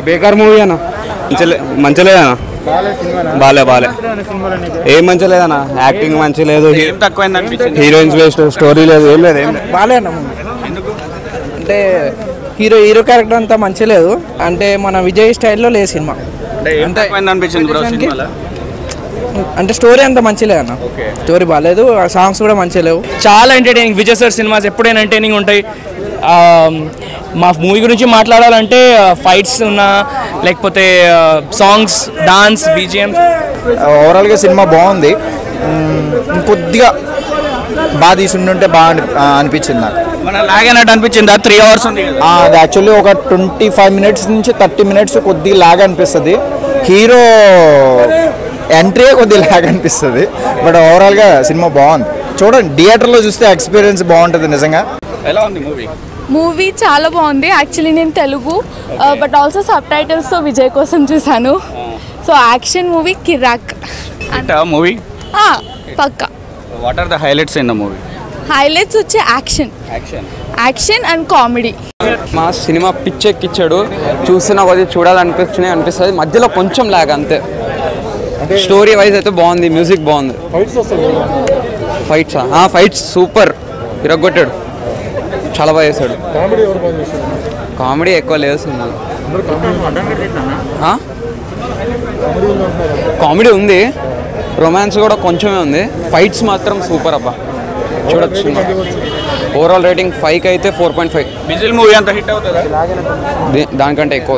బేకార్ movie అన్న, మంచిలేదన్న, బాలే ఏం మంచి లేదన్న, యాక్టింగ్ మంచి లేదు, హీరోయిన్స్ వేస్ట్, స్టోరీ లేదు, ఏం లేదు, బాలే అన్న. అంటే హీరో క్యారెక్టర్ అంతా మంచి లేదు, అంటే మన విజయ్ స్టైల్లో లేదు సినిమా. అంటే స్టోరీ అంత మంచి లేదన్న, స్టోరీ బాగాలేదు, సాంగ్స్ కూడా మంచిగా లేవు. చాలా ఎంటర్టైనింగ్ విజయ్ సార్ సినిమాస్ ఎప్పుడైనా ఎంటర్టైనింగ్ ఉంటాయి. మా మూవీ గురించి మాట్లాడాలంటే ఫైట్స్ ఉన్నా లేకపోతే సాంగ్స్, డాన్స్, బీజిఎం, ఓవరాల్గా సినిమా బాగుంది. కొద్దిగా బాగా తీసుంటుంటే బాగా అనిపించింది నాకు. మన లాగ్ అయినట్టు అనిపించింది. 3 hours ఉంది. అది యాక్చువల్లీ ఒక 25 minutes నుంచి 30 minutes కొద్దిగా లాగ్ అనిపిస్తుంది. హీరో ఎంట్రీ కొద్దిగా లాగ్ అనిపిస్తుంది. బట్ ఓవరాల్గా సినిమా బాగుంది. చూడండి, థియేటర్లో చూస్తే ఎక్స్పీరియన్స్ బాగుంటుంది నిజంగా. ఎలా ఉంది మూవీ? చాలా బాగుంది. యాక్చువల్లీ నేను తెలుగు, బట్ ఆల్సో సబ్ టైటిల్స్తో విజయ్ కోసం చూసాను. సో యాక్షన్ మూవీ, కిరాక్ మూవీ. పక్కా. What are the highlights in the movie? Highlights వచ్చే యాక్షన్ అండ్ కామెడీ. మా సినిమా పిచ్చెక్కిచ్చాడు, చూస్తున్న కొద్ది అనిపిస్తుంది, మధ్యలో కొంచెం లాగ్ అంతే. స్టోరీ వైజ్ అయితే బాగుంది, మ్యూజిక్ బాగుంది, ఫైట్స్ సూపర్, ఇరగొట్టాడు, చాలా బాగా చేశాడు. కామెడీ ఎక్కువ లేదు సినిమా. కామెడీ ఉంది, రొమాన్స్ కూడా కొంచెమే ఉంది, ఫైట్స్ మాత్రం సూపర్ అబ్బా, చూడొచ్చు. ఓవరాల్ రేటింగ్ 5కి అయితే 4.5. విజిల్ మూవీ అంత హిట్ అవుతుందా? దానికంటే ఎక్కువ.